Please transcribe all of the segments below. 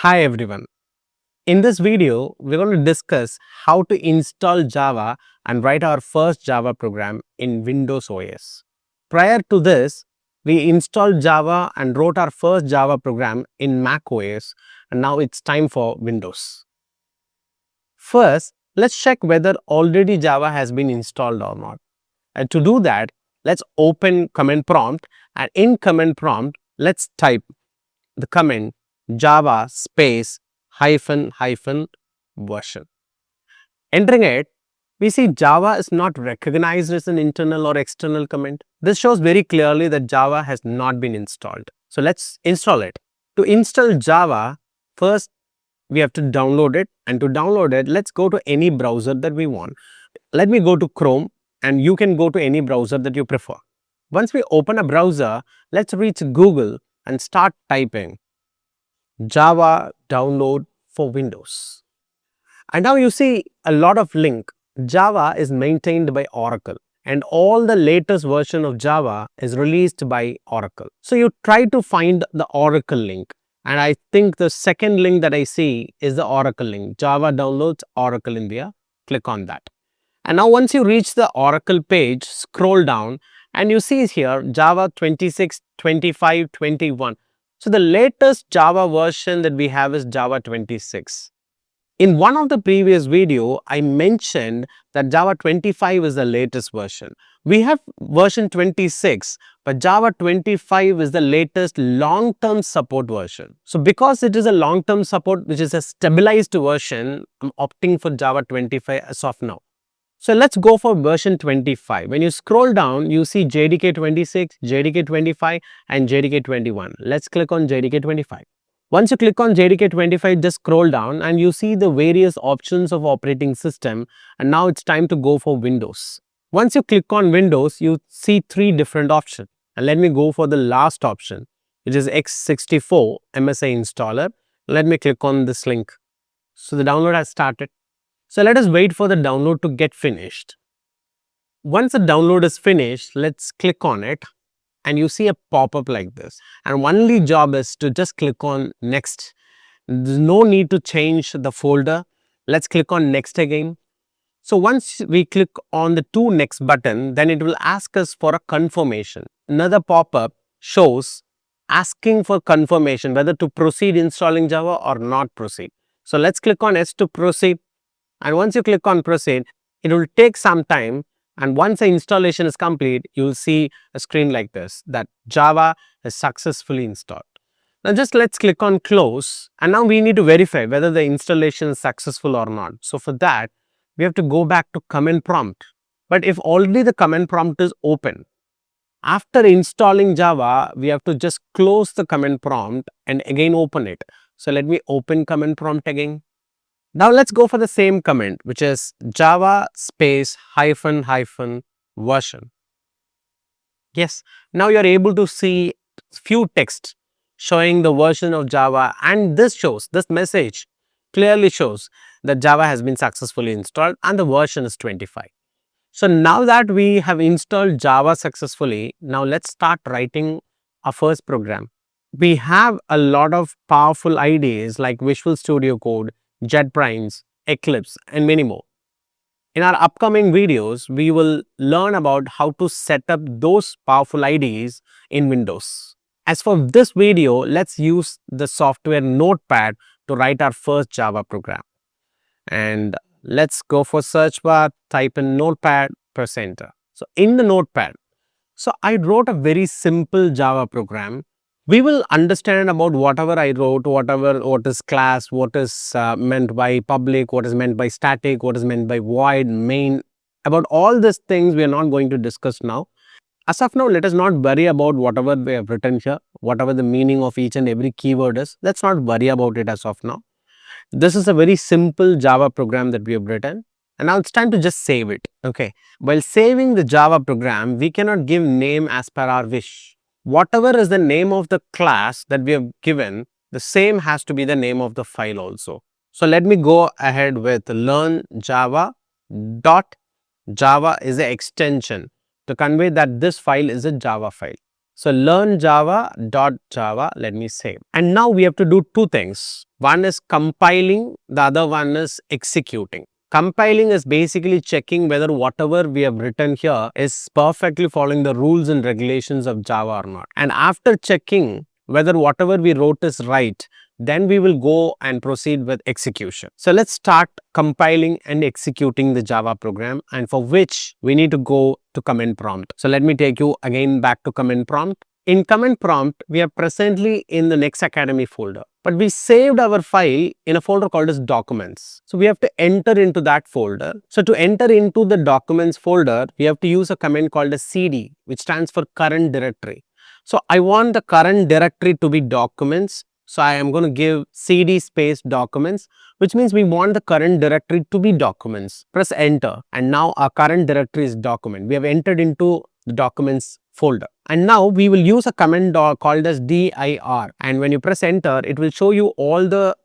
Hi everyone. In this video, we're going to discuss how to install Java and write our first Java program in Windows OS. Prior to this, we installed Java and wrote our first Java program in Mac OS, and now it's time for Windows. First, let's check whether already Java has been installed or not. And to do that, let's open command prompt, and in command prompt, let's type the command java space hyphen hyphen version. Entering it, we see Java is not recognized as an internal or external command. This shows very clearly that Java has not been installed. So let's install it. To install Java, first we have to download it, and to download it, let's go to any browser that we want. Let me go to Chrome, and you can go to any browser that you prefer. Once we open a browser, let's reach Google and start typing Java download for Windows. And now you see a lot of link. Java is maintained by Oracle, and all the latest version of Java is released by Oracle. So you try to find the Oracle link, and I think the second link that I see is the Oracle link, Java downloads Oracle India. Click on that. And now once you reach the Oracle page, scroll down and you see here Java 26, 25, 21. So the latest Java version that we have is Java 26. In one of the previous video, I mentioned that Java 25 is the latest version. We have version 26, but Java 25 is the latest long-term support version. So because it is a long-term support, which is a stabilized version, I'm opting for Java 25 as of now. So let's go for version 25. When you scroll down, you see JDK 26, JDK 25 and JDK 21. Let's click on JDK 25. Once you click on JDK 25, just scroll down and you see the various options of operating system, and now it's time to go for Windows. Once you click on Windows, you see three different options, and let me go for the last option, which is x64 MSI installer. Let me click on this link. So the download has started. So let us wait for the download to get finished. Once the download is finished, let's click on it and you see a pop-up like this. And only job is to just click on next. There's no need to change the folder. Let's click on next again. So once we click on the to next button, then it will ask us for a confirmation. Another pop-up shows asking for confirmation whether to proceed installing Java or not proceed. So let's click on S to proceed. And once you click on proceed, it will take some time, and once the installation is complete, you will see a screen like this, that Java is successfully installed. Now just let's click on close, and now we need to verify whether the installation is successful or not. So for that, we have to go back to command prompt. But if already the command prompt is open, after installing Java, we have to just close the command prompt and again open it. So let me open command prompt again. Now let's go for the same command, which is java space hyphen hyphen version. Yes, now you are able to see few text showing the version of Java, and this message clearly shows that Java has been successfully installed and the version is 25. So now that we have installed Java successfully, now let's start writing our first program. We have a lot of powerful IDEs like Visual Studio Code, JetBrains, Eclipse, and many more. In our upcoming videos, we will learn about how to set up those powerful IDEs in Windows. As for this video, let's use the software Notepad to write our first Java program. And let's go for search bar, type in Notepad, press enter. So in the Notepad, I wrote a very simple Java program. We will understand about whatever I wrote, what is class, what is meant by public, what is meant by static, what is meant by void, main. About all these things we are not going to discuss now. As of now, let us not worry about whatever we have written here, whatever the meaning of each and every keyword is. Let's not worry about it as of now. This is a very simple Java program that we have written, and now it's time to just save it. Okay. While saving the Java program, we cannot give name as per our wish. Whatever is the name of the class that we have given, the same has to be the name of the file also. So let me go ahead with learn Java dot Java is an extension to convey that this file is a Java file. So learn Java.java, let me save. And now we have to do two things. One is compiling, the other one is executing. Compiling is basically checking whether whatever we have written here is perfectly following the rules and regulations of Java or not. And after checking whether whatever we wrote is right, then we will go and proceed with execution. So let's start compiling and executing the Java program, and for which we need to go to command prompt. So let me take you again back to command prompt. In command prompt, we are presently in the Next Academy folder, but we saved our file in a folder called as documents. So we have to enter into that folder. So to enter into the documents folder, we have to use a command called as cd, which stands for current directory. So I want the current directory to be documents. So I am going to give cd space documents, which means we want the current directory to be documents. Press enter, and now our current directory is document. We have entered into the documents folder. And now we will use a command called as dir, and when you press enter, it will show you all the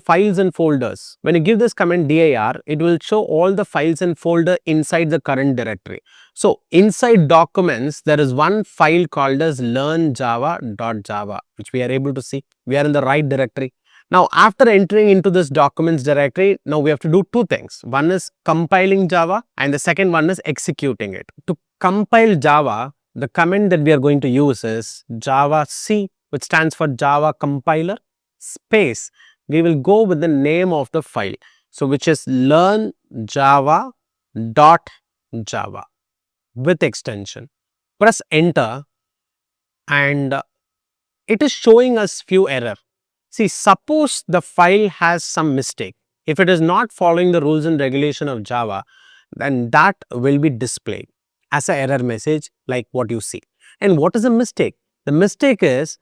files and folders. When you give this command dir, it will show all the files and folder inside the current directory. So inside documents, there is one file called as learnjava.java, which we are able to see. We are in the right directory. Now, after entering into this documents directory, now we have to do two things. One is compiling Java, and the second one is executing it. To compile Java, the command that we are going to use is javac, which stands for Java compiler, space. We will go with the name of the file. So, which is learnjava.java with extension. Press enter, and it is showing us few error. See, suppose the file has some mistake. If it is not following the rules and regulation of Java, then that will be displayed as an error message like what you see. And what is the mistake? The mistake is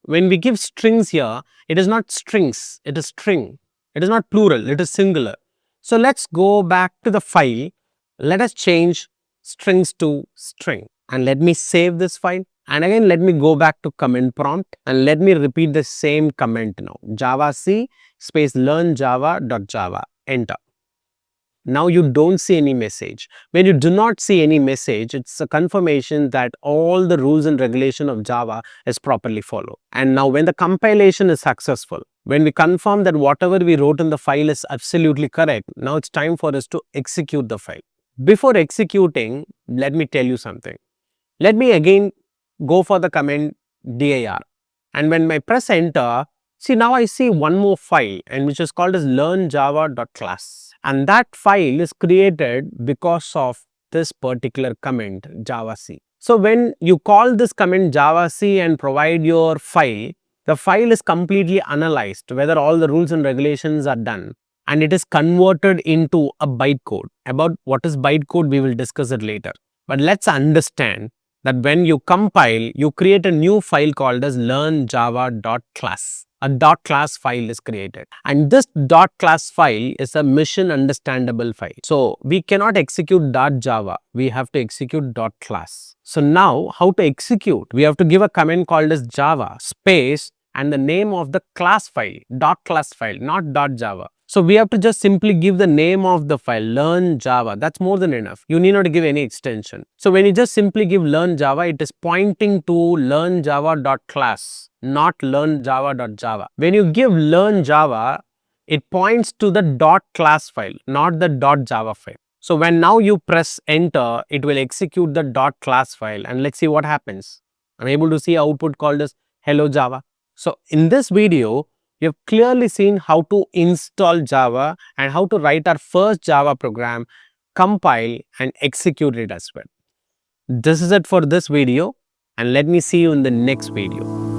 when we give strings here, it is not strings, it is string. It is not plural, it is singular. So let's go back to the file. Let us change strings to string, and let me save this file. And again, let me go back to command prompt, and let me repeat the same command now. Javac space learnjava.java, enter. Now you don't see any message. When you do not see any message, it's a confirmation that all the rules and regulation of Java is properly followed. And now when the compilation is successful, when we confirm that whatever we wrote in the file is absolutely correct, now it's time for us to execute the file. Before executing, let me tell you something. Let me again go for the command dir, and when I press enter, see, now I see one more file, and which is called as learnjava.class, and that file is created because of this particular command javac. So when you call this command javac and provide your file, the file is completely analyzed whether all the rules and regulations are done, and it is converted into a bytecode. About what is bytecode, we will discuss it later. But let's understand that when you compile, you create a new file called as learnjava.class. A .class file is created, and this .class file is a mission understandable file. So we cannot execute .java, we have to execute .class. So now how to execute? We have to give a command called as java space and the name of the class file, .class file, not .java. So we have to just simply give the name of the file, learn Java. That's more than enough. You need not give any extension. So when you just simply give learn Java, it is pointing to learnjava.class, not learnjava.java. When you give learn Java, it points to the .class file, not the .java file. So when now you press enter, it will execute the .class file, and let's see what happens. I'm able to see output called as hello Java. So in this video, you have clearly seen how to install Java and how to write our first Java program, compile and execute it as well. This is it for this video, and let me see you in the next video.